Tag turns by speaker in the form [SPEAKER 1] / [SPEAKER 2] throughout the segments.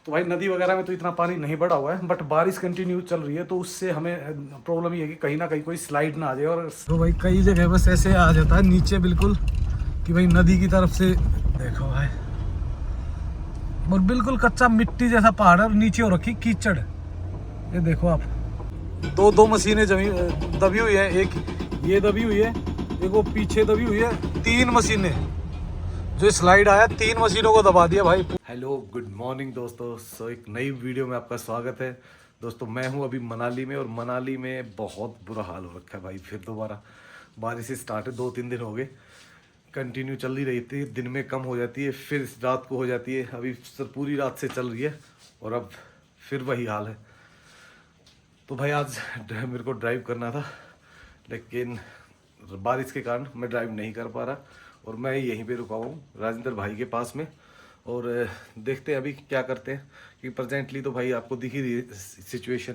[SPEAKER 1] तो भाई नदी वगैरह में तो इतना पानी नहीं बढ़ा हुआ है, बट बारिश कंटिन्यू चल रही है, तो उससे हमें प्रॉब्लम ये है कि कहीं ना कहीं कोई स्लाइड ना आ जाए। और तो भाई कई जगह बस ऐसे आ जाता है नीचे बिल्कुल कि भाई नदी की तरफ से देखो भाई, और बिल्कुल कच्चा मिट्टी जैसा पहाड़ है और नीचे हो रखी कीचड़। ये देखो आप, दो मशीनें जमी दबी हुई है, एक ये दबी हुई है, एक वो पीछे दबी हुई है, 3 मशीनें जो स्लाइड आया 3 मशीनों को दबा दिया भाई। हेलो गुड मॉर्निंग दोस्तों, सो एक नई वीडियो में आपका स्वागत है। दोस्तों मैं हूं अभी मनाली में, और मनाली में बहुत बुरा हाल हो रखा है भाई। फिर दोबारा बारिश स्टार्ट है, 2-3 दिन हो गए कंटिन्यू चल ही रही थी, दिन में कम हो जाती है फिर रात को हो जाती है। अभी सर पूरी रात से चल रही है और अब फिर वही हाल है। तो भाई आज मेरे को ड्राइव करना था, लेकिन बारिश के कारण मैं ड्राइव नहीं कर पा रहा, और मैं यहीं पे रुका हूँ राजेंद्र भाई के पास में। और देखते हैं अभी क्या करते हैं, कि प्रेजेंटली तो भाई आपको दिख ही रही है सिचुएशन,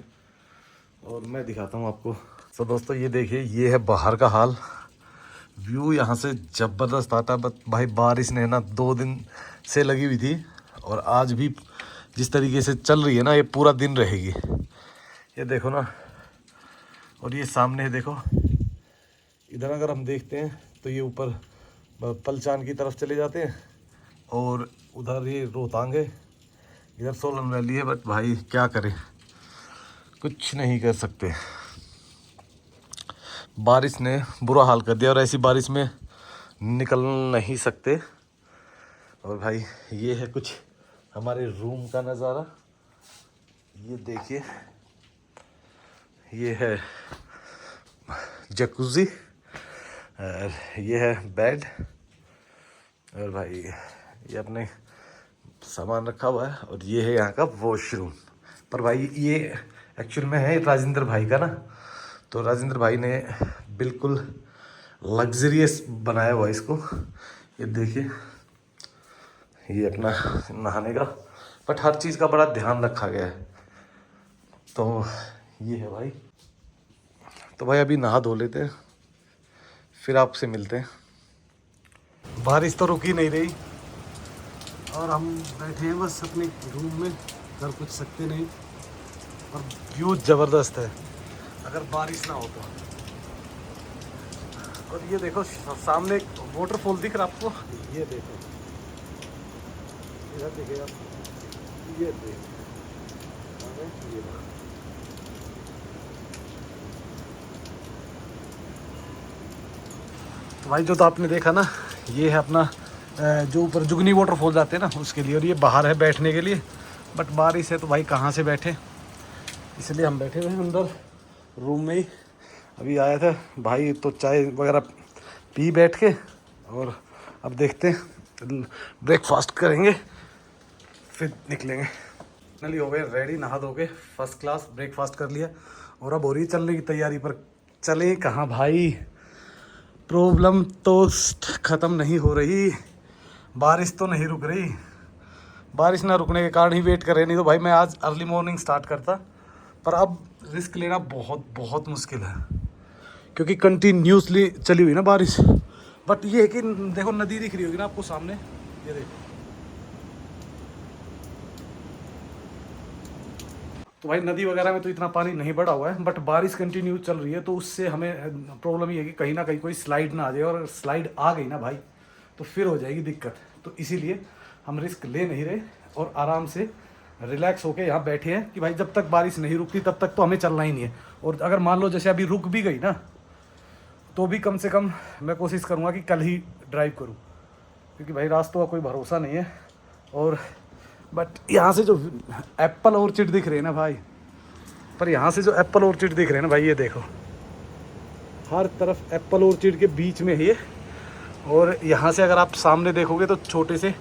[SPEAKER 1] और मैं दिखाता हूँ आपको। तो दोस्तों ये देखिए, ये है बाहर का हाल। व्यू यहाँ से ज़बरदस्त आता है, बट भाई बारिश ने ना 2 दिन से लगी हुई थी, और आज भी जिस तरीके से चल रही है ना, ये पूरा दिन रहेगी। ये देखो ना, और ये सामने देखो, इधर अगर हम देखते हैं तो ये ऊपर पलचान की तरफ चले जाते हैं, और उधर ये रोहतांग है, इधर सोलन वैली है। बट भाई क्या करें, कुछ नहीं कर सकते, बारिश ने बुरा हाल कर दिया, और ऐसी बारिश में निकल नहीं सकते। और भाई ये है कुछ हमारे रूम का नज़ारा, ये देखिए, ये है जकूज़ी, और ये है बेड, और भाई ये अपने सामान रखा हुआ है, और ये है यहाँ का वॉशरूम। पर भाई ये एक्चुअल में है राजेंद्र भाई का ना, तो राजेंद्र भाई ने बिल्कुल लग्जरियस बनाया हुआ है इसको। ये देखिए, ये अपना नहाने का, बट हर चीज़ का बड़ा ध्यान रखा गया है। तो ये है भाई। तो भाई अभी नहा धो लेते हैं, फिर आपसे मिलते हैं। बारिश तो रुक ही नहीं रही, और हम बैठे हैं बस अपने रूम में, कर कुछ सकते नहीं, और व्यू ज़बरदस्त है अगर बारिश ना हो तो। और ये देखो सामने एक वाटरफॉल दिख रहा है आपको, ये देखो, इधर देखिएगा, ये देखो, ये देखो। तो भाई जो तो आपने देखा ना, ये है अपना जो ऊपर जुगनी वाटरफॉल जाते हैं ना, उसके लिए, और ये बाहर है बैठने के लिए। बट बारिश है तो भाई कहाँ से बैठे, इसलिए हम बैठे हुए हैं अंदर रूम में ही। अभी आया था भाई तो चाय वगैरह पी बैठ के, और अब देखते हैं ब्रेकफास्ट करेंगे फिर निकलेंगे। फाइनली हो गए रेडी, नहा धो के फर्स्ट क्लास ब्रेकफास्ट कर लिया, और अब हो रही चलने की तैयारी। पर चले कहाँ भाई, प्रॉब्लम तो ख़त्म नहीं हो रही, बारिश तो नहीं रुक रही। बारिश ना रुकने के कारण ही वेट कर रहे, नहीं तो भाई मैं आज अर्ली मॉर्निंग स्टार्ट करता। पर अब रिस्क लेना बहुत बहुत मुश्किल है, क्योंकि कंटिन्यूसली चली हुई ना बारिश। बट ये है कि देखो नदी दिख रही होगी ना आपको सामने, ये देखो। तो भाई नदी वगैरह में तो इतना पानी नहीं बढ़ा हुआ है, बट बारिश कंटिन्यू चल रही है, तो उससे हमें प्रॉब्लम ये है कि कहीं ना कहीं कोई स्लाइड ना आ जाए, और स्लाइड आ गई ना भाई तो फिर हो जाएगी दिक्कत। तो इसीलिए हम रिस्क ले नहीं रहे, और आराम से रिलैक्स होके यहाँ बैठे हैं कि भाई जब तक बारिश नहीं रुकती तब तक तो हमें चलना ही नहीं है। और अगर मान लो जैसे अभी रुक भी गई ना, तो भी कम से कम मैं कोशिश करूँगा कि कल ही ड्राइव करूँ, क्योंकि भाई रास्तों का कोई भरोसा नहीं है। और बट यहाँ से जो एप्पल ऑर्चिड दिख रहे हैं ना भाई, पर यहाँ से जो एप्पल ऑर्चिड दिख रहे हैं ना भाई, ये देखो, हर तरफ एप्पल ऑर्चिड के बीच में है ये। और यहाँ से अगर आप सामने देखोगे तो छोटे से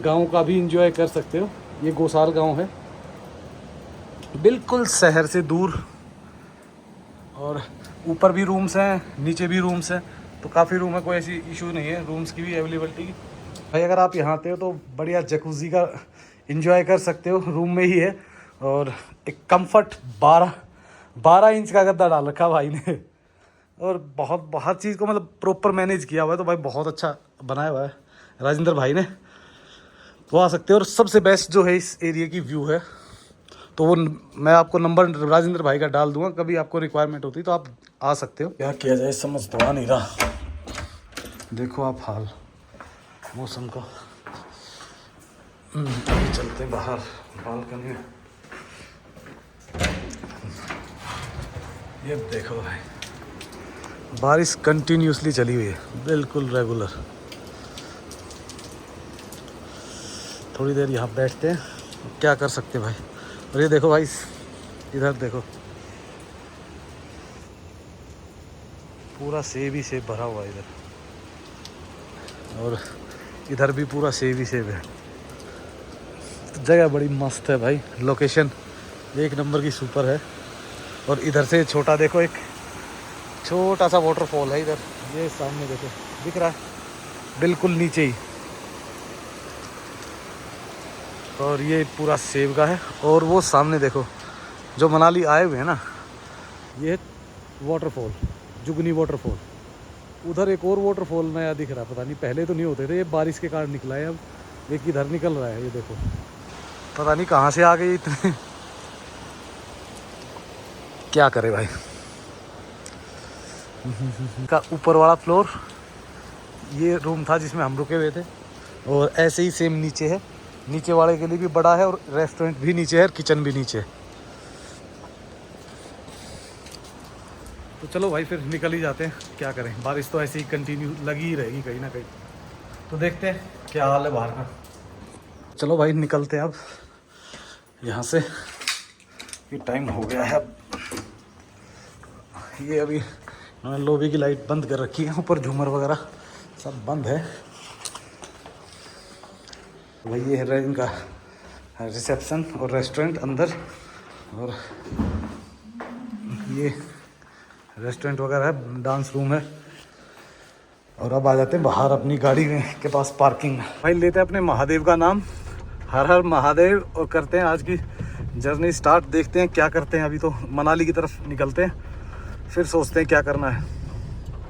[SPEAKER 1] गांव का भी एंजॉय कर सकते हो। ये गोसाल गांव है, बिल्कुल शहर से दूर, और ऊपर भी रूम्स हैं, नीचे भी रूम्स हैं, तो काफ़ी रूम है, कोई ऐसी इशू नहीं है रूम्स की भी अवेलेबिलिटी की। भाई अगर आप यहाँ आते हो तो बढ़िया जकूज़ी का एंजॉय कर सकते हो, रूम में ही है। और एक कंफर्ट 12 इंच का गद्दा डाल रखा भाई ने, और बहुत बहुत चीज़ को मतलब प्रॉपर मैनेज किया हुआ है। तो भाई बहुत अच्छा बनाया हुआ है राजेंद्र भाई ने। तो आ सकते हो। और सबसे बेस्ट जो है इस एरिया की व्यू है, तो वो मैं आपको नंबर राजेंद्र भाई का डाल दूंगा, कभी आपको रिक्वायरमेंट होती तो आप आ सकते हो। क्या किया जाए समझ तो आ नहीं रहा। देखो आप हाल मौसम का। अभी चलते बाहर बालकनी में। ये देखो भाई, बारिश कंटिन्यूसली चली हुई है, बिल्कुल रेगुलर। थोड़ी देर यहाँ बैठते हैं, क्या कर सकते हैं भाई। और ये देखो भाई, इधर देखो पूरा सेब ही सेब भरा हुआ है इधर, और इधर भी पूरा सेब ही सेब है। तो जगह बड़ी मस्त है भाई, लोकेशन एक नंबर की सुपर है। और इधर से छोटा देखो, एक छोटा सा वाटरफॉल है इधर, ये सामने देखो दिख रहा है, बिल्कुल नीचे ही। और ये पूरा सेब का है। और वो सामने देखो जो मनाली आए हुए हैं ना, ये वाटरफॉल जुगनी वाटरफॉल। उधर एक और वाटरफॉल नया दिख रहा है, पता नहीं पहले तो नहीं होते थे, ये बारिश के कारण निकला है। अब एक इधर निकल रहा है, ये देखो पता नहीं कहाँ से आ गए इतने। क्या करे भाई। का ऊपर वाला फ्लोर ये रूम था जिसमें हम रुके हुए थे, और ऐसे ही सेम नीचे है, नीचे वाले के लिए भी बड़ा है, और रेस्टोरेंट भी नीचे है और किचन भी नीचे है। तो चलो भाई फिर निकल ही जाते हैं, क्या करें, बारिश तो ऐसे ही कंटिन्यू लगी ही रहेगी कहीं ना कहीं। तो देखते हैं क्या हाल है बाहर का। चलो भाई निकलते हैं अब यहाँ से, ये टाइम हो गया है अब। ये अभी उन्होंने लॉबी की लाइट बंद कर रखी है, ऊपर झूमर वगैरह सब बंद है भाई। ये है इनका रिसेप्शन और रेस्टोरेंट अंदर, और ये रेस्टोरेंट वगैरह है, डांस रूम है। और अब आ जाते हैं बाहर अपनी गाड़ी में के पास पार्किंग भाई। लेते हैं अपने महादेव का नाम, हर हर महादेव, और करते हैं आज की जर्नी स्टार्ट। देखते हैं क्या करते हैं। अभी तो मनाली की तरफ निकलते हैं, फिर सोचते हैं क्या करना है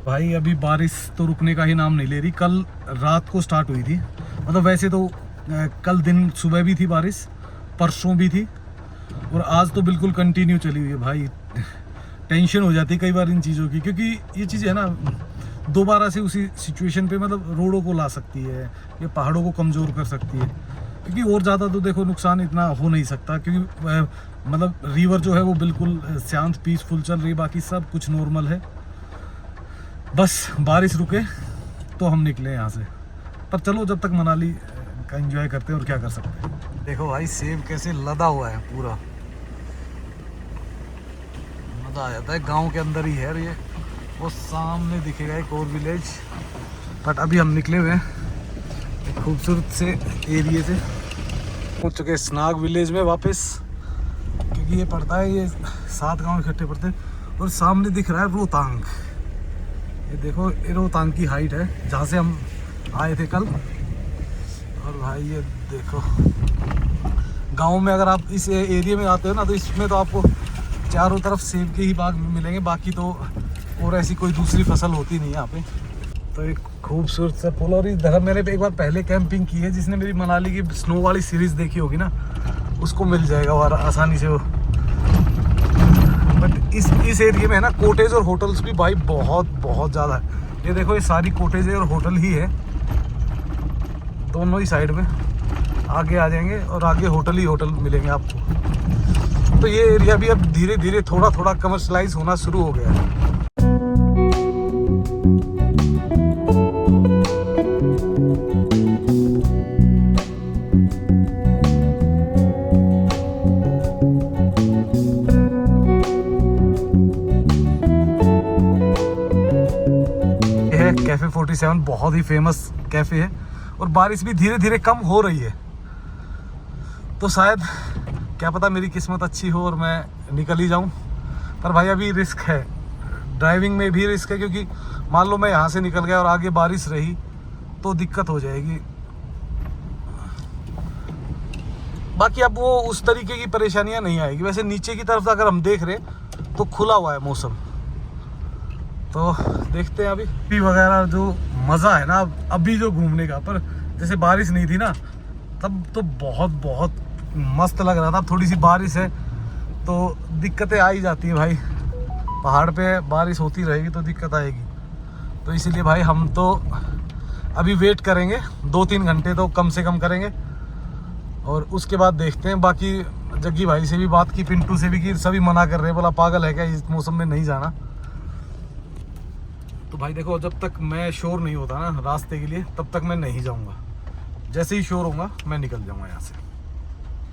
[SPEAKER 1] भाई। अभी बारिश तो रुकने का ही नाम नहीं ले रही। कल रात को स्टार्ट हुई थी, मतलब वैसे तो कल दिन सुबह भी थी बारिश, परसों भी थी, और आज तो बिल्कुल कंटिन्यू चली हुई है भाई। टेंशन हो जाती है कई बार इन चीज़ों की, क्योंकि ये चीज़ है ना दोबारा से उसी सिचुएशन पे मतलब रोडों को ला सकती है, ये पहाड़ों को कमज़ोर कर सकती है। क्योंकि और ज़्यादा तो देखो नुकसान इतना हो नहीं सकता, क्योंकि मतलब रिवर जो है वो बिल्कुल शांत पीसफुल चल रही, बाकी सब कुछ नॉर्मल है। बस बारिश रुके तो हम निकले यहाँ से। पर चलो जब तक मनाली का एंजॉय करते हैं, और क्या कर सकते हैं। देखो भाई सेब कैसे लदा हुआ है पूरा, मज़ा आ जाता है। गांव के अंदर ही है ये, वो सामने दिखेगा एक और विलेज। बट अभी हम निकले हुए हैं एक खूबसूरत से एरिए से, पहुँच चुके स्नाग विलेज में वापस, क्योंकि ये पड़ता है, ये 7 गांव इकट्ठे पड़ते हैं। और सामने दिख रहा है रोहतांग, ये देखो ये रोहतांग की हाइट है जहाँ से हम आए थे कल। और भाई ये देखो गांव में अगर आप इस एरिया में आते हो ना, तो इसमें तो आपको चारों तरफ सेब के ही बाग मिलेंगे, बाकी तो और ऐसी कोई दूसरी फसल होती नहीं है यहाँ पे। तो एक खूबसूरत सा पुल, और इधर मैंने एक बार पहले कैंपिंग की है, जिसने मेरी मनाली की स्नो वाली सीरीज़ देखी होगी ना, उसको मिल जाएगा और आसानी से वो। बट इस एरिया में है ना कॉटेज और होटल्स भी भाई बहुत बहुत ज़्यादा है। ये देखो ये सारी कॉटेज और होटल ही है दोनों ही साइड में। आगे आ जाएंगे और आगे होटल ही होटल मिलेंगे आपको। तो ये एरिया भी अब धीरे धीरे थोड़ा थोड़ा कमर्शलाइज होना शुरू हो गया है। कैफ़े 47 बहुत ही फेमस कैफ़े है, और बारिश भी धीरे धीरे कम हो रही है, तो शायद क्या पता मेरी किस्मत अच्छी हो और मैं निकल ही जाऊं। पर भाई अभी रिस्क है, ड्राइविंग में भी रिस्क है, क्योंकि मान लो मैं यहाँ से निकल गया और आगे बारिश रही तो दिक्कत हो जाएगी। बाकी अब वो उस तरीके की परेशानियां नहीं आएगी। वैसे नीचे की तरफ अगर हम देख रहे तो खुला हुआ है मौसम, तो देखते हैं अभी वगैरह जो मज़ा है ना अभी जो घूमने का। पर जैसे बारिश नहीं थी ना, तब तो बहुत बहुत मस्त लग रहा था। अब थोड़ी सी बारिश है तो दिक्कतें आ ही जाती है भाई, पहाड़ पे बारिश होती रहेगी तो दिक्कत आएगी। तो इसीलिए भाई हम तो अभी वेट करेंगे, 2-3 घंटे तो कम से कम करेंगे और उसके बाद देखते हैं। बाकी जग्गी भाई से भी बात की, पिंटू से भी की, सभी मना कर रहे हैं, बोला पागल है क्या इस मौसम में नहीं जाना। तो भाई देखो, जब तक मैं श्योर नहीं होता ना रास्ते के लिए तब तक मैं नहीं जाऊंगा। जैसे ही श्योर होगा मैं निकल जाऊंगा यहाँ से।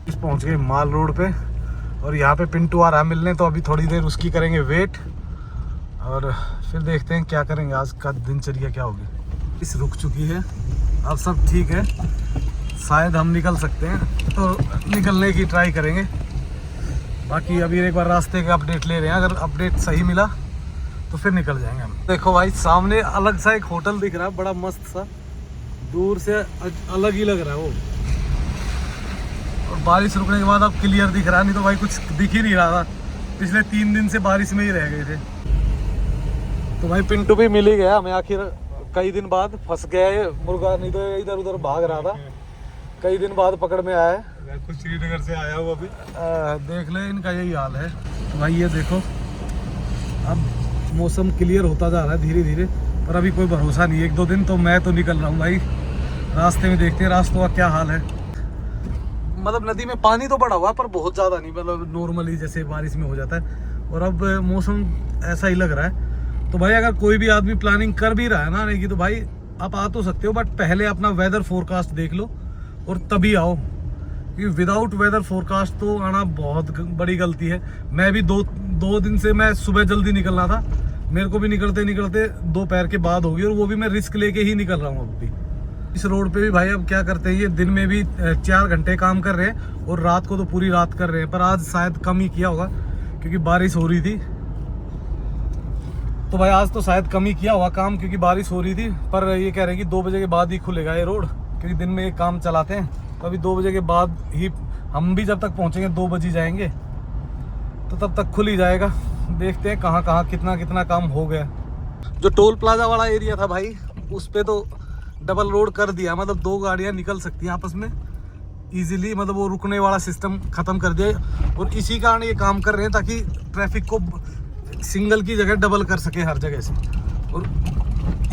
[SPEAKER 1] इस पहुँच गए माल रोड पे और यहाँ पे पिंटू आ रहा है मिलने, तो अभी थोड़ी देर उसकी करेंगे वेट और फिर देखते हैं क्या करेंगे, आज का दिनचर्या क्या होगी। इस रुक चुकी है, अब सब ठीक है, शायद हम निकल सकते हैं तो निकलने की ट्राई करेंगे। बाकी अभी एक बार रास्ते का अपडेट ले रहे हैं, अगर अपडेट सही मिला तो फिर निकल जाएंगे हम। देखो भाई सामने अलग सा एक होटल दिख रहा है, बड़ा मस्त सा, दूर से अलग ही लग रहा है वो। और बारिश रुकने के बाद अब क्लियर दिख रहा है, नहीं तो भाई कुछ दिख ही नहीं रहा था। पिछले 3 दिन से बारिश में ही रह गए थे। तो भाई पिंटू भी मिल ही गया हमें आखिर, कई दिन बाद फंस गया है मुर्गा, नहीं तो इधर उधर भाग रहा था, कई दिन बाद पकड़ में आया है। कुछ श्रीनगर से आया हूँ अभी, देख ले इनका यही हाल है। तो भाई ये देखो अब मौसम क्लियर होता जा रहा है धीरे धीरे, पर अभी कोई भरोसा नहीं है। 1-2 दिन तो मैं तो निकल रहा हूँ भाई, रास्ते में देखते हैं रास्तों का क्या हाल है। मतलब नदी में पानी तो बढ़ा हुआ पर बहुत ज़्यादा नहीं, मतलब नॉर्मली जैसे बारिश में हो जाता है। और अब मौसम ऐसा ही लग रहा है। तो भाई अगर कोई भी आदमी प्लानिंग कर भी रहा है ना आने की, तो भाई आप आ तो सकते हो, बट पहले अपना वेदर फोरकास्ट देख लो और तभी आओ, क्योंकि विदाउट वेदर फोरकास्ट तो आना बहुत बड़ी गलती है। मैं भी दो दिन से मैं सुबह जल्दी निकलना था, मेरे को भी निकलते निकलते दोपहर के बाद होगी, और वो भी मैं रिस्क लेके ही निकल रहा हूँ। अब भी इस रोड पे भी भाई अब क्या करते हैं, ये दिन में भी 4 घंटे काम कर रहे हैं और रात को तो पूरी रात कर रहे हैं। पर आज शायद कम ही किया होगा क्योंकि बारिश हो रही थी। तो भाई आज तो शायद कम ही किया होगा काम क्योंकि बारिश हो रही थी। पर ये कह रहे हैं कि 2 बजे के बाद ही खुलेगा ये रोड, क्योंकि दिन में ये काम चलाते हैं। तो अभी 2 बजे के बाद ही, हम भी जब तक पहुँचेंगे 2 बजे जाएंगे, तो तब तक खुल ही जाएगा। देखते हैं कहाँ कहाँ कितना कितना काम हो गया। जो टोल प्लाजा वाला एरिया था भाई, उस पर तो डबल रोड कर दिया, मतलब 2 गाड़ियाँ निकल सकती हैं आपस में इजीली, मतलब वो रुकने वाला सिस्टम ख़त्म कर दिया। और इसी कारण ये काम कर रहे हैं ताकि ट्रैफिक को सिंगल की जगह डबल कर सके हर जगह से। और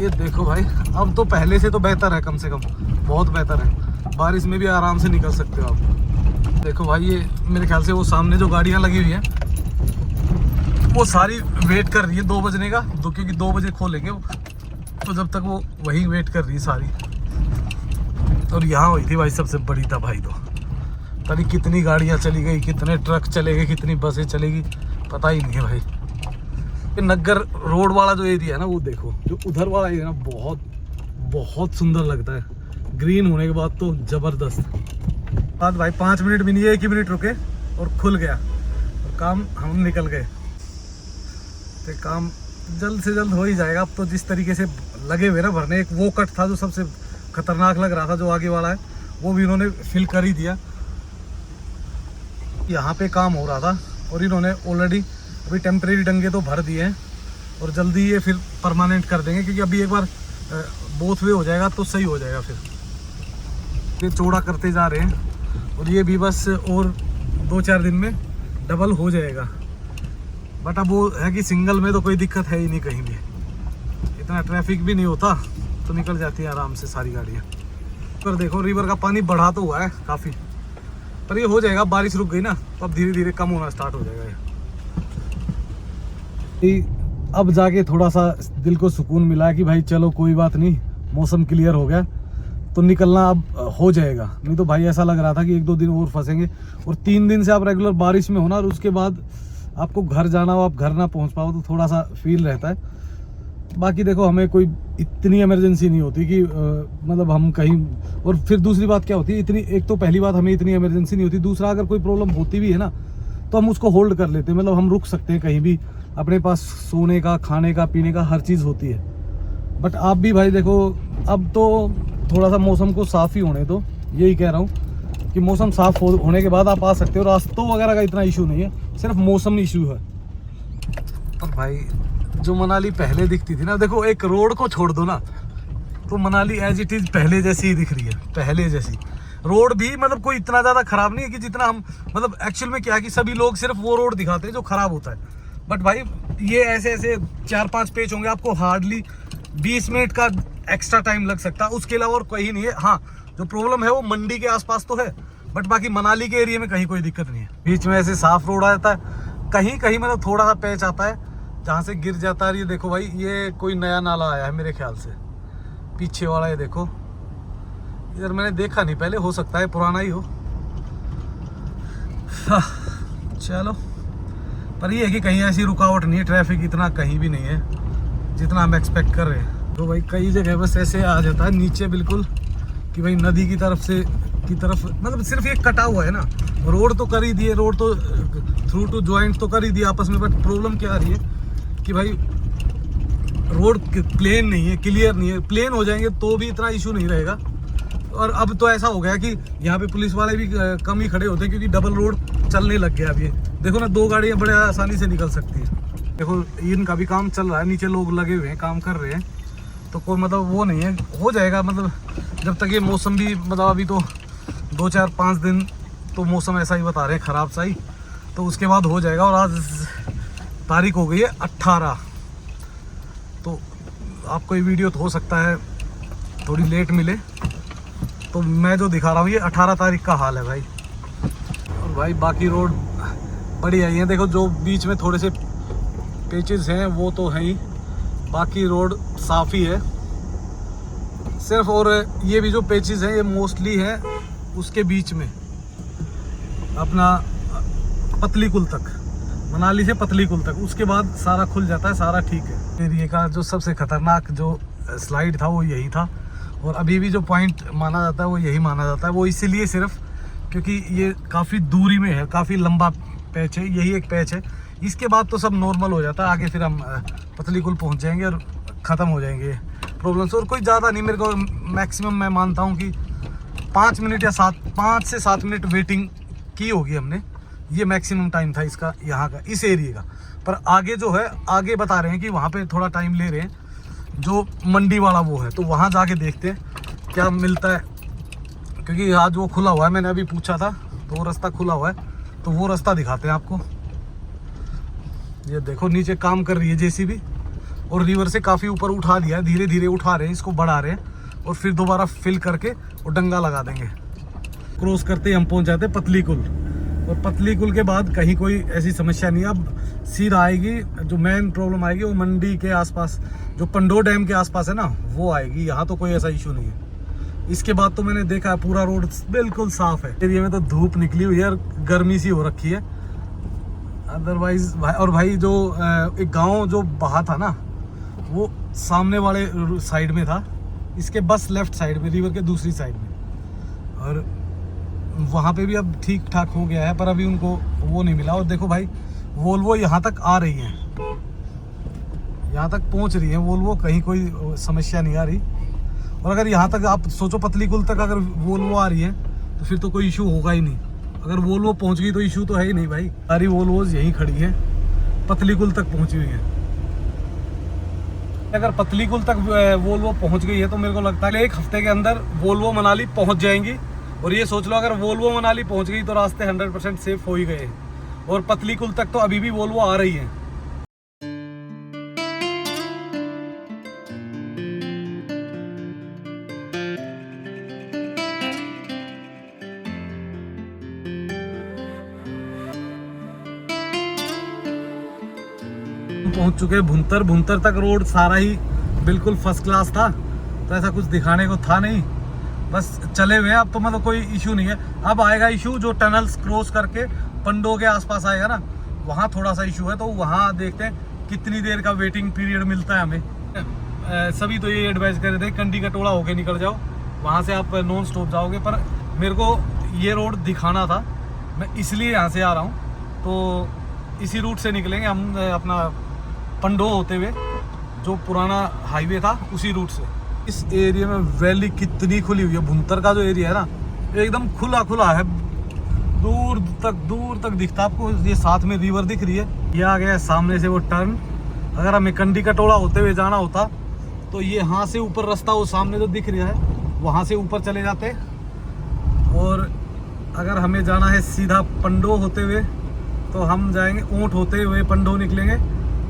[SPEAKER 1] ये देखो भाई अब तो पहले से तो बेहतर है, कम से कम बहुत बेहतर है। बारिश में भी आराम से निकल सकते हो आप। देखो भाई ये मेरे ख्याल से वो सामने जो गाड़ियाँ लगी हुई हैं वो सारी वेट कर रही है 2 बजने का, क्योंकि 2 बजे खोलेंगे वो, तो जब तक वो वहीं वेट कर रही है सारी। और यहाँ हुई थी भाई सबसे बड़ी तबाही, तो पता नहीं कितनी गाड़ियाँ चली गई, कितने ट्रक चले गए, कितनी बसें चलेगी, पता ही नहीं है भाई। नगर रोड वाला जो एरिया है ना, वो देखो जो उधर वाला एरिया ना, बहुत बहुत सुंदर लगता है ग्रीन होने के बाद तो जबरदस्त। बाद भाई 5 मिनट भी नहीं, 1 ही मिनट रुके और खुल गया और काम हम निकल गए। तो काम जल्द से जल्द हो ही जाएगा। अब तो जिस तरीके से लगे हुए ना भरने, एक वो कट था जो सबसे खतरनाक लग रहा था, जो आगे वाला है, वो भी इन्होंने फिल कर ही दिया। यहाँ पे काम हो रहा था और इन्होंने ऑलरेडी अभी टेम्परेरी डंगे तो भर दिए हैं और जल्दी ये फिर परमानेंट कर देंगे, क्योंकि अभी एक बार बोथ वे हो जाएगा तो सही हो जाएगा। फिर ये चौड़ा करते जा रहे हैं और ये भी बस और 2-4 दिन में डबल हो जाएगा। बट अब वो है कि सिंगल में तो कोई दिक्कत है ही नहीं, कहीं भी इतना ट्रैफिक भी नहीं होता, तो निकल जाती है आराम से सारी गाड़ियाँ। पर देखो रिवर का पानी बढ़ा तो हुआ है काफ़ी, पर ये हो जाएगा, बारिश रुक गई ना तो अब धीरे धीरे कम होना स्टार्ट हो जाएगा ये। अब जाके थोड़ा सा दिल को सुकून मिला कि भाई चलो कोई बात नहीं, मौसम क्लियर हो गया तो निकलना अब हो जाएगा। नहीं तो भाई ऐसा लग रहा था कि 1-2 दिन और फंसेंगे, और 3 दिन से आप रेगुलर बारिश में होना और उसके बाद आपको घर जाना हो, आप घर ना पहुंच पाओ, तो थोड़ा सा फील रहता है। बाकी देखो हमें कोई इतनी इमरजेंसी नहीं होती कि मतलब हम कहीं, और फिर दूसरी बात क्या होती है, इतनी, एक तो पहली बात हमें इतनी इमरजेंसी नहीं होती, दूसरा अगर कोई प्रॉब्लम होती भी है ना तो हम उसको होल्ड कर लेते हैं, मतलब हम रुक सकते हैं कहीं भी, अपने पास सोने का, खाने का, पीने का हर चीज़ होती है। बट आप भी भाई देखो अब तो थोड़ा सा मौसम को साफ़ ही होने दो, यही कह रहा हूँ कि मौसम साफ़ होने के बाद आप आ सकते हो। रास्तों वगैरह का इतना इशू नहीं है, सिर्फ मौसम इशू है। और भाई जो मनाली पहले दिखती थी ना, देखो एक रोड को छोड़ दो ना तो मनाली एज इट इज़ पहले जैसी ही दिख रही है, पहले जैसी। रोड भी मतलब कोई इतना ज़्यादा ख़राब नहीं है कि जितना हम मतलब एक्चुअल में क्या है कि सभी लोग सिर्फ वो रोड दिखाते हैं जो ख़राब होता है। बट भाई ये ऐसे ऐसे 4-5 पेच होंगे, आपको हार्डली 20 मिनट का एक्स्ट्रा टाइम लग सकता है, उसके अलावा और कहीं नहीं है। हाँ, जो प्रॉब्लम है वो मंडी के आसपास तो है, बट बाकी मनाली के एरिया में कहीं कोई दिक्कत नहीं है। बीच में ऐसे साफ रोड आ जाता है, कहीं कहीं मतलब थोड़ा सा पैच आता है जहाँ से गिर जाता है। ये देखो भाई, ये कोई नया नाला आया है मेरे ख्याल से, पीछे वाला ये देखो, इधर मैंने देखा नहीं पहले, हो सकता है पुराना ही हो। चलो, पर ये है कि कहीं ऐसी रुकावट नहीं है, ट्रैफिक इतना कहीं भी नहीं है जितना हम एक्सपेक्ट कर रहे हैं। तो भाई कई जगह बस ऐसे आ जाता है नीचे बिल्कुल कि भाई नदी की तरफ मतलब सिर्फ ये कटा हुआ है ना, रोड तो कर ही दिए, रोड तो थ्रू टू जॉइंट तो कर ही दिए आपस में, बट प्रॉब्लम क्या आ रही है कि भाई रोड प्लेन नहीं है, क्लियर नहीं है। प्लेन हो जाएंगे तो भी इतना इशू नहीं रहेगा। और अब तो ऐसा हो गया कि यहाँ पे पुलिस वाले भी कम ही खड़े होते हैं क्योंकि डबल रोड चलने लग गया। अब ये देखो ना, 2 गाड़ियाँ बड़े आसानी से निकल सकती है। देखो इनका भी काम चल रहा है, नीचे लोग लगे हुए हैं, काम कर रहे हैं, तो कोई मतलब वो नहीं है, हो जाएगा। मतलब जब तक ये मौसम भी मतलब अभी तो 2-4-5 दिन तो मौसम ऐसा ही बता रहे हैं, ख़राब सा ही, तो उसके बाद हो जाएगा। और आज तारीख हो गई है 18, तो आपको ये वीडियो तो हो सकता है थोड़ी लेट मिले, तो मैं जो दिखा रहा हूँ ये 18 तारीख का हाल है भाई। और भाई बाकी रोड बढ़िया ही है, देखो जो बीच में थोड़े से पेचेस हैं वो तो हैं ही, बाकी रोड साफ़ ही है सिर्फ। और ये भी जो पेचेस हैं ये मोस्टली है उसके बीच में अपना पतली कुल तक, मनाली से पतली कुल तक, उसके बाद सारा खुल जाता है, सारा ठीक है। एरिया का जो सबसे खतरनाक जो स्लाइड था वो यही था, और अभी भी जो पॉइंट माना जाता है वो यही माना जाता है। वो इसीलिए सिर्फ क्योंकि ये काफ़ी दूरी में है, काफ़ी लंबा पैच है, यही एक पैच है। इसके बाद तो सब नॉर्मल हो जाता है, आगे फिर हम पतली कुल पहुंच जाएंगे और ख़त्म हो जाएंगे प्रॉब्लम्स। और कोई ज़्यादा नहीं, मेरे को मैक्सिमम मैं मानता हूँ कि 5 मिनट या 5 से 7 मिनट वेटिंग की होगी हमने, ये मैक्सिमम टाइम था इसका, यहाँ का, इस एरिया का। पर आगे जो है, आगे बता रहे हैं कि वहाँ पे थोड़ा टाइम ले रहे हैं, जो मंडी वाला वो है, तो वहाँ जाके देखते हैं क्या मिलता है। क्योंकि आज वो खुला हुआ है, मैंने अभी पूछा था, तो वो रास्ता खुला हुआ है, तो वो रास्ता दिखाते हैं आपको। ये देखो नीचे काम कर रही है जेसीबी, और रिवर से काफ़ी ऊपर उठा दिया है, धीरे धीरे उठा रहे हैं, इसको बढ़ा रहे हैं, और फिर दोबारा फिल करके और डंगा लगा देंगे। क्रॉस करते ही हम पहुंच जाते हैं पतली कुल, और पतली कुल के बाद कहीं कोई ऐसी समस्या नहीं है। अब सीधा आएगी, जो मेन प्रॉब्लम आएगी वो मंडी के आसपास, जो पंडो डैम के आसपास है ना, वो आएगी। यहाँ तो कोई ऐसा इशू नहीं है। इसके बाद तो मैंने देखा है पूरा रोड बिल्कुल साफ है। एरिया में तो धूप निकली हुई है और गर्मी सी हो रखी है अदरवाइज भाई। और भाई जो एक गांव जो बहा था ना, वो सामने वाले साइड में था, इसके बस लेफ्ट साइड में, रिवर के दूसरी साइड में, और वहाँ पे भी अब ठीक ठाक हो गया है, पर अभी उनको वो नहीं मिला। और देखो भाई वोल्वो यहाँ तक आ रही है, यहाँ तक पहुँच रही है वोल्वो, कहीं कोई समस्या नहीं आ रही। और अगर यहाँ तक आप सोचो पतली कुल तक अगर वोल्वो आ रही है तो फिर तो कोई इशू होगा ही नहीं। अगर वोल्वो पहुँच गई तो इशू तो है ही नहीं भाई, सारी वोल्वोज यहीं खड़ी है, पतली कुल तक पहुँची हुई है। अगर पतली कुल तक वोल्वो पहुँच गई है तो मेरे को लगता है 1 हफ्ते के अंदर वोल्वो मनाली पहुँच जाएंगी। और ये सोच लो, अगर वोल्वो मनाली पहुंच गई तो रास्ते 100% सेफ हो ही गए। और पतली कुल तक तो अभी भी वोल्वो आ रही है। पहुंच चुके हैं भुंतर। भुंतर तक रोड सारा ही बिल्कुल फर्स्ट क्लास था, तो ऐसा कुछ दिखाने को था नहीं, बस चले हुए हैं। अब तो मतलब कोई इशू नहीं है। अब आएगा इशू जो टनल्स क्रॉस करके पंडो के आसपास आएगा ना, वहाँ थोड़ा सा इशू है, तो वहाँ देखते हैं कितनी देर का वेटिंग पीरियड मिलता है हमें। सभी तो ये एडवाइस कर रहे थे कंडी का टोला होके निकल जाओ, वहाँ से आप नॉन स्टॉप जाओगे, पर मेरे को ये रोड दिखाना था, मैं इसलिए यहाँ से आ रहा हूँ। तो इसी रूट से निकलेंगे हम अपना पंडो होते हुए, जो पुराना हाईवे था उसी रूट से। इस एरिया में वैली कितनी खुली हुई है, भुंतर का जो एरिया है ना एकदम खुला खुला है, दूर तक दिखता है आपको। ये साथ में रिवर दिख रही है, ये आ गया है सामने से वो टर्न। अगर हमें कंडी का टोला होते हुए जाना होता तो ये यहाँ से ऊपर रास्ता वो सामने जो दिख रहा है वहाँ से ऊपर चले जाते, और अगर हमें जाना है सीधा पंडो होते हुए तो हम जाएंगे, ऊँट होते हुए पंडो निकलेंगे,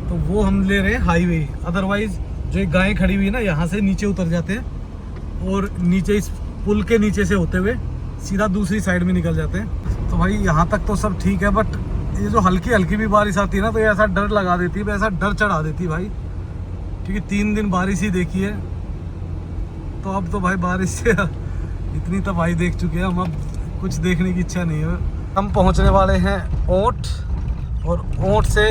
[SPEAKER 1] तो वो हम ले रहे हैं हाईवे। अदरवाइज जो एक गाय खड़ी हुई है ना, यहाँ से नीचे उतर जाते हैं और नीचे इस पुल के नीचे से होते हुए सीधा दूसरी साइड में निकल जाते हैं। तो भाई यहाँ तक तो सब ठीक है, बट ये जो हल्की हल्की भी बारिश आती है ना, तो ये ऐसा डर लगा देती है, ऐसा डर चढ़ा देती है भाई, क्योंकि 3 दिन बारिश ही देखी है। तो अब तो भाई बारिश से इतनी तो भाई देख चुके हैं हम, अब कुछ देखने की इच्छा नहीं है। हम पहुँचने वाले हैं ऊँट, और ऊँट से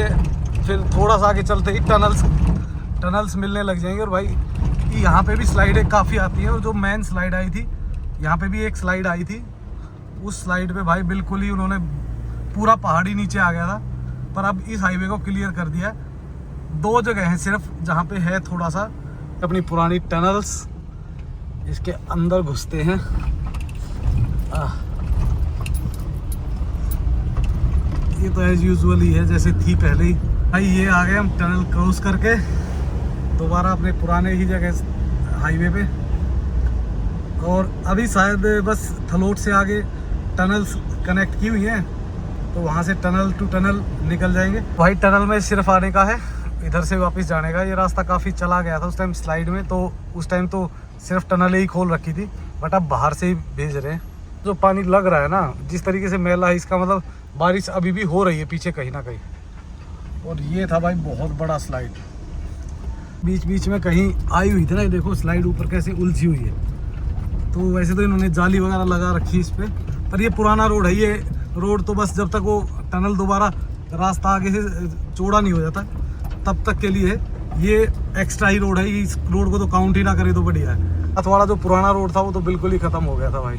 [SPEAKER 1] फिर थोड़ा सा आगे चलते ही टनल्स मिलने लग जाएंगे। और भाई यहाँ पे भी स्लाइडें काफ़ी आती हैं, और जो मेन स्लाइड आई थी यहाँ पे भी एक स्लाइड आई थी, उस स्लाइड पे भाई बिल्कुल ही उन्होंने पूरा पहाड़ी नीचे आ गया था, पर अब इस हाईवे को क्लियर कर दिया है। 2 जगह हैं सिर्फ जहाँ पे है थोड़ा सा अपनी पुरानी टनल्स, इसके अंदर घुसते हैं। ये तो एज यूजुअल ही है जैसे थी पहले ही। भाई ये आ गए हम टनल क्रॉस करके दोबारा अपने पुराने ही जगह हाईवे पे, और अभी शायद बस थलोट से आगे टनल्स कनेक्ट की हुई हैं, तो वहाँ से टनल टू टनल निकल जाएंगे। भाई टनल में सिर्फ आने का है, इधर से वापस जाने का। ये रास्ता काफ़ी चला गया था उस टाइम स्लाइड में, तो उस टाइम तो सिर्फ टनल ही खोल रखी थी, बट अब बाहर से ही भेज रहे हैं। जो पानी लग रहा है ना, जिस तरीके से मैला है, इसका मतलब बारिश अभी भी हो रही है पीछे कहीं ना कहीं। और ये था भाई बहुत बड़ा स्लाइड, बीच बीच में कहीं आई हुई थी ना, देखो स्लाइड ऊपर कैसे उलझी हुई है। तो वैसे तो इन्होंने जाली वगैरह लगा रखी है इस पर ये पुराना रोड है। ये रोड तो बस जब तक वो टनल दोबारा रास्ता आगे से चौड़ा नहीं हो जाता तब तक के लिए ये एक्स्ट्रा ही रोड है। इस रोड को तो काउंट ही ना करे तो बढ़िया है। अथवाड़ा जो पुराना रोड था वो तो बिल्कुल ही खत्म हो गया था भाई।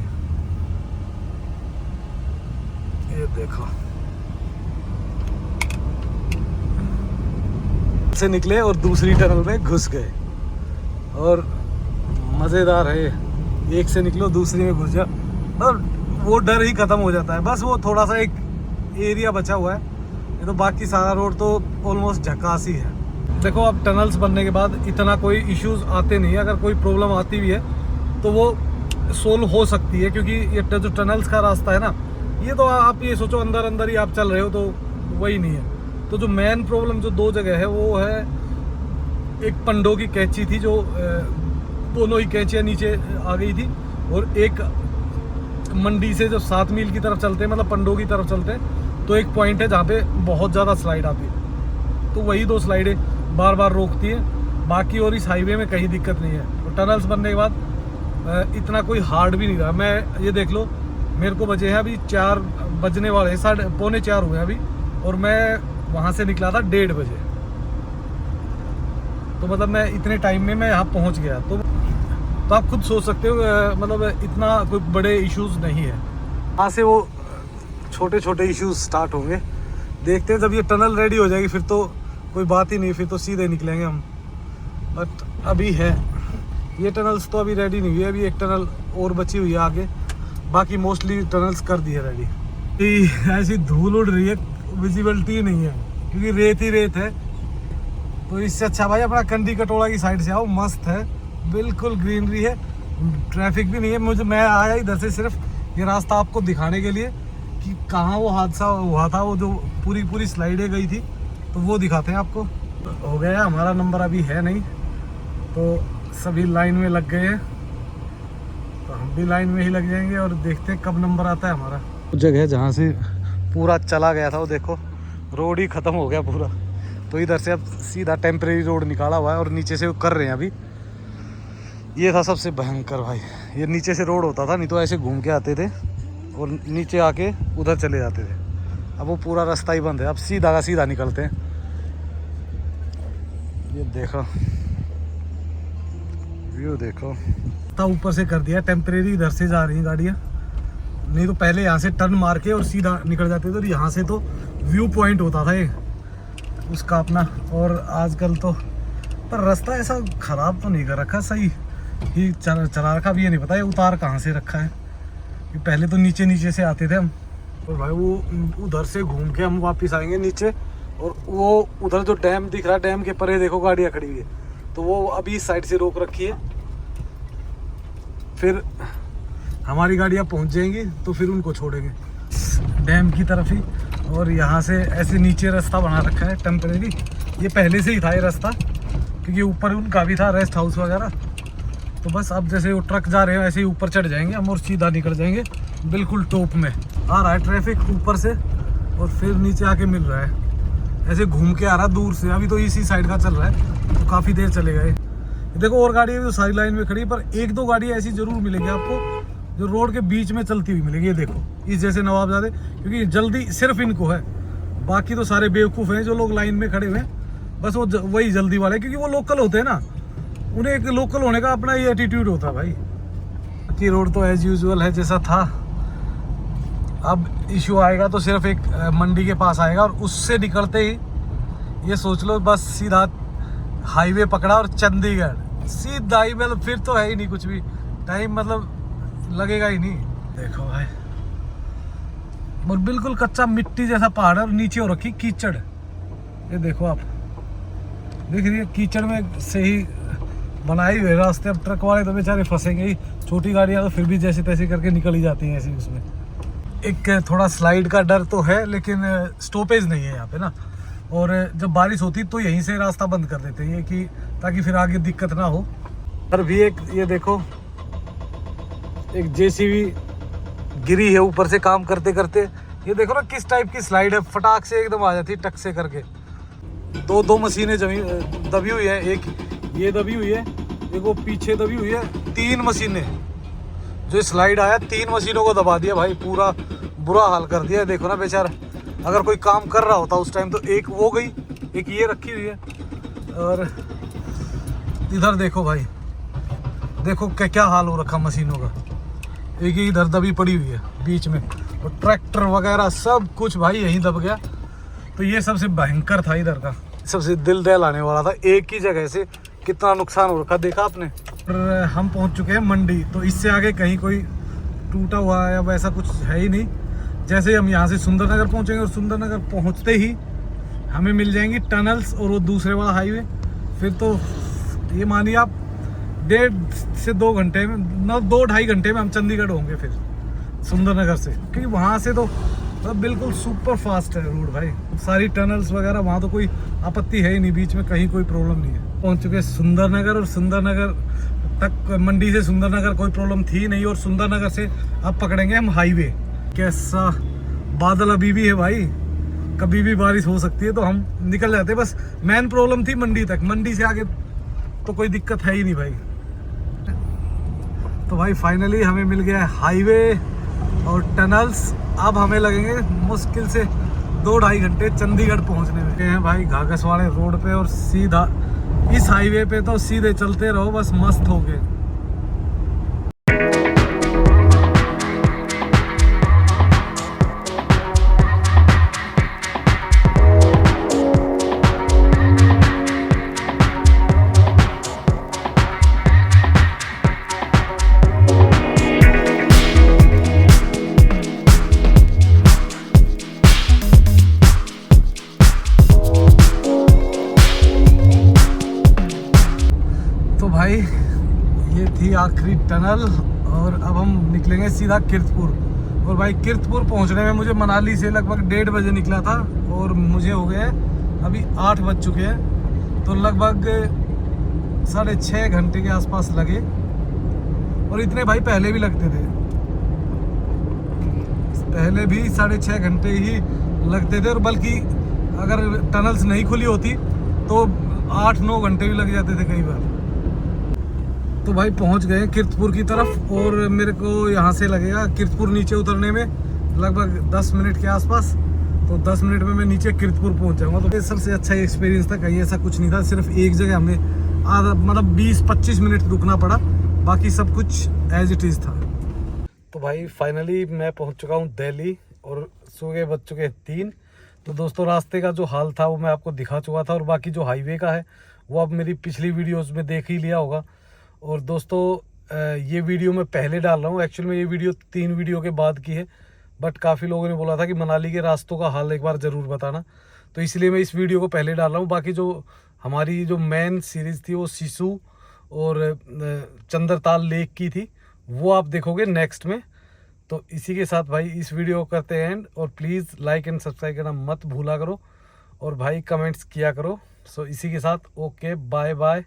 [SPEAKER 1] ये देखो से निकले और दूसरी टनल में घुस गए, और मज़ेदार है, एक से निकलो दूसरी में घुस जाओ और वो डर ही खत्म हो जाता है। बस वो थोड़ा सा एक एरिया बचा हुआ है, ये तो बाकी सारा रोड तो ऑलमोस्ट झकास ही है। देखो अब टनल्स बनने के बाद इतना कोई इश्यूज आते नहीं है। अगर कोई प्रॉब्लम आती भी है तो वो सोल्व हो सकती है, क्योंकि ये जो टनल्स का रास्ता है ना, ये तो आप ये सोचो अंदर अंदर ही आप चल रहे हो, तो वही नहीं है। तो जो मेन प्रॉब्लम जो 2 जगह है वो है, एक पंडो की कैंची थी, जो दोनों ही कैंचियाँ नीचे आ गई थी, और एक मंडी से जो 7 मील की तरफ चलते हैं, मतलब पंडो की तरफ चलते हैं, तो एक पॉइंट है जहाँ पे बहुत ज़्यादा स्लाइड आती है। तो वही 2 स्लाइडें बार बार रोकती हैं, बाकी और इस हाईवे में कहीं दिक्कत नहीं है। और टनल्स बनने के बाद इतना कोई हार्ड भी नहीं रहा। मैं ये देख लो, मेरे को बजे हैं अभी 4 बजने वाले, 3:45 हुए हैं अभी, और मैं वहाँ से निकला था 1:30 बजे। तो मतलब मैं इतने टाइम में मैं यहाँ पहुँच गया। तो आप खुद सोच सकते हो, मतलब इतना कोई बड़े इश्यूज नहीं है। यहाँ से वो छोटे छोटे इश्यूज स्टार्ट होंगे, देखते हैं जब ये टनल रेडी हो जाएगी फिर तो कोई बात ही नहीं, फिर तो सीधे निकलेंगे हम। बट अभी है ये टनल्स तो अभी रेडी नहीं हुई है, अभी एक टनल और बची हुई है आगे, बाकी मोस्टली टनल्स कर दी है रेडी। ऐसी धूल उड़ रही है, विजिबिलिटी नहीं है क्योंकि रेत ही रेत है। तो इससे अच्छा भाई अपना कंडी कटोला की साइड से आओ, मस्त है, बिल्कुल ग्रीनरी है, ट्रैफिक भी नहीं है। मैं आया इधर से सिर्फ ये रास्ता आपको दिखाने के लिए कि कहाँ वो हादसा हुआ था, वो जो पूरी स्लाइडें गई थी, तो वो दिखाते हैं आपको। हो गया, हमारा नंबर अभी है नहीं, तो सभी लाइन में लग गए हैं, तो हम भी लाइन में ही लग जाएंगे और देखते हैं कब नंबर आता है हमारा। जगह जहाँ से पूरा चला गया था वो देखो, रोड ही ख़त्म हो गया पूरा। तो इधर से अब सीधा टेम्परेरी रोड निकाला हुआ है और नीचे से वो कर रहे हैं अभी। ये था सबसे भयंकर भाई, ये नीचे से रोड होता था, नहीं तो ऐसे घूम के आते थे और नीचे आके उधर चले जाते थे। अब वो पूरा रास्ता ही बंद है, अब सीधा का सीधा निकलते हैं। ये देखो व्यू देखो, ऊपर से कर दिया टेम्परेरी, इधर से जा रही हैं गाड़ियाँ, नहीं तो पहले यहाँ से टर्न मार के और सीधा निकल जाते थे, और यहाँ से तो व्यू पॉइंट होता था ये उसका अपना। और आजकल तो पर रास्ता ऐसा ख़राब तो नहीं कर रखा, सही ही चला रखा। भी ये नहीं पता ये उतार कहाँ से रखा है, कि पहले तो नीचे से आते थे हम, और भाई वो उधर से घूम के हम वापस आएंगे नीचे। और वो उधर जो डैम दिख रहा है, डैम के परे देखो गाड़ियाँ खड़ी हुई है, तो वो अभी इस साइड से रोक रखी है। फिर हमारी गाड़ियाँ पहुँच जाएंगी तो फिर उनको छोड़ेंगे डैम की तरफ ही। और यहाँ से ऐसे नीचे रास्ता बना रखा है टेम्परेरी, ये पहले से ही था ये रास्ता, क्योंकि ऊपर उनका भी था रेस्ट हाउस वगैरह। तो बस अब जैसे वो ट्रक जा रहे हैं ऐसे ही ऊपर चढ़ जाएंगे हम और सीधा निकल जाएंगे बिल्कुल टॉप में। आ रहा है ट्रैफिक ऊपर से और फिर नीचे आके मिल रहा है, ऐसे घूम के आ रहा है दूर से। अभी तो इसी साइड का चल रहा है तो काफ़ी देर चलेगा ये। देखो और गाड़ियाँ भी तो सारी लाइन में खड़ी है, पर एक दो गाड़ियाँ ऐसी ज़रूर मिलेगी आपको जो रोड के बीच में चलती हुई मिलेगी। ये देखो इस जैसे नवाबजादे, क्योंकि जल्दी सिर्फ इनको है, बाकी तो सारे बेवकूफ़ हैं जो लोग लाइन में खड़े हुए हैं। बस वो वही जल्दी वाले, क्योंकि वो लोकल होते हैं ना, उन्हें एक लोकल होने का अपना ही एटीट्यूड होता है भाई। बाकी रोड तो एज यूजुअल है जैसा था। अब इशू आएगा तो सिर्फ एक मंडी के पास आएगा और उससे निकलते ही ये सोच लो बस सीधा हाईवे पकड़ा और चंडीगढ़ सीधा ही। मतलब फिर तो है ही नहीं कुछ भी, टाइम मतलब लगेगा ही नहीं। देखो भाई और बिल्कुल कच्चा मिट्टी जैसा पहाड़ है और नीचे हो रखी कीचड़। ये देखो आप देख रही है, कीचड़ में से ही बनाए हुए रास्ते। अब ट्रक वाले तो बेचारे फंसेंगे ही, छोटी गाड़ियाँ तो फिर भी जैसे तैसे करके निकल ही जाती हैं ऐसे। उसमें एक थोड़ा स्लाइड का डर तो है, लेकिन स्टॉपेज नहीं है यहाँ पे ना। और जब बारिश होती तो यहीं से रास्ता बंद कर देते हैं कि ताकि फिर आगे दिक्कत ना हो। पर भी एक ये देखो एक जेसीबी गिरी है ऊपर से काम करते करते। ये देखो ना किस टाइप की स्लाइड है, फटाक से एकदम आ जाती है टक से करके। दो मशीनें दबी हुई है, एक ये दबी हुई है, एक वो पीछे दबी हुई है। 3 मशीनें जो स्लाइड आया 3 मशीनों को दबा दिया भाई, पूरा बुरा हाल कर दिया। देखो ना बेचारा, अगर कोई काम कर रहा होता उस टाइम तो एक वो गई, एक ये रखी हुई है। और इधर देखो भाई, देखो क्या हाल हो रखा मशीनों का। एक ही इधर दबी पड़ी हुई है बीच में, और ट्रैक्टर वगैरह सब कुछ भाई यहीं दब गया। तो ये सबसे भयंकर था इधर का, सबसे दिल दहलाने वाला था। एक ही जगह से कितना नुकसान हो रखा देखा आपने। और हम पहुंच चुके हैं मंडी, तो इससे आगे कहीं कोई टूटा हुआ या वैसा कुछ है ही नहीं। जैसे हम यहाँ से सुंदरनगर पहुंचेंगे और सुंदरनगर पहुंचते ही हमें मिल जाएंगी टनल्स और वो दूसरे वाला हाईवे। फिर तो ये मानिए आप 1.5 से 2 घंटे में, 2-2.5 घंटे में हम चंडीगढ़ होंगे फिर सुंदरनगर से, क्योंकि वहाँ से तो मतलब बिल्कुल सुपर फास्ट है रोड भाई। सारी टनल्स वगैरह वहाँ तो कोई आपत्ति है ही नहीं, बीच में कहीं कोई प्रॉब्लम नहीं है। पहुँच चुके सुंदरनगर, और सुंदरनगर तक मंडी से सुंदरनगर कोई प्रॉब्लम थी नहीं, और सुंदरनगर से अब पकड़ेंगे हम हाईवे। कैसा बादल अभी भी है भाई, कभी भी बारिश हो सकती है, तो हम निकल जाते। बस मेन प्रॉब्लम थी मंडी तक, मंडी से आगे तो कोई दिक्कत है ही नहीं भाई। तो भाई फाइनली हमें मिल गया है हाईवे और टनल्स। अब हमें लगेंगे मुश्किल से 2-2.5 घंटे चंडीगढ़ पहुंचने में। हैं भाई घाघस वाले रोड पे, और सीधा इस हाईवे पे तो सीधे चलते रहो बस मस्त हो गए। भाई ये थी आखिरी टनल, और अब हम निकलेंगे सीधा कीरतपुर। और भाई कीरतपुर पहुंचने में मुझे मनाली से लगभग 1:30 बजे निकला था, और मुझे हो गए अभी 8 बज चुके हैं, तो लगभग 6.5 घंटे के आसपास लगे। और इतने भाई पहले भी लगते थे, पहले भी 6.5 घंटे ही लगते थे। और बल्कि अगर टनल्स नहीं खुली होती तो 8-9 घंटे भी लग जाते थे कई बार। तो भाई पहुंच गए कीरतपुर की तरफ, और मेरे को यहाँ से लगेगा कीरतपुर नीचे उतरने में लगभग 10 मिनट के आसपास। तो 10 मिनट में मैं नीचे कीरतपुर पहुंच जाऊँगा। तो ये सबसे अच्छा एक्सपीरियंस था, कहीं ऐसा कुछ नहीं था। सिर्फ एक जगह हमें आधा मतलब 20-25 मिनट रुकना पड़ा, बाकी सब कुछ एज इट इज़ था। तो भाई फाइनली मैं पहुँच चुका हूँ दिल्ली, और सुबह बज चुके हैं 3। तो दोस्तों रास्ते का जो हाल था वो मैं आपको दिखा चुका था, और बाकी जो हाईवे का है वो आप मेरी पिछली वीडियोज़ में देख ही लिया होगा। और दोस्तों ये वीडियो मैं पहले डाल रहा हूँ, एक्चुअल में ये वीडियो 3 वीडियो के बाद की है, बट काफ़ी लोगों ने बोला था कि मनाली के रास्तों का हाल एक बार ज़रूर बताना, तो इसलिए मैं इस वीडियो को पहले डाल रहा हूँ। बाकी जो हमारी जो मेन सीरीज़ थी वो सिसु और चंद्रताल लेक की थी, वो आप देखोगे नेक्स्ट में। तो इसी के साथ भाई इस वीडियो को करते हैं एंड, और प्लीज़ लाइक एंड सब्सक्राइब करना मत भूला करो, और भाई कमेंट्स किया करो। सो इसी के साथ ओके बाय बाय।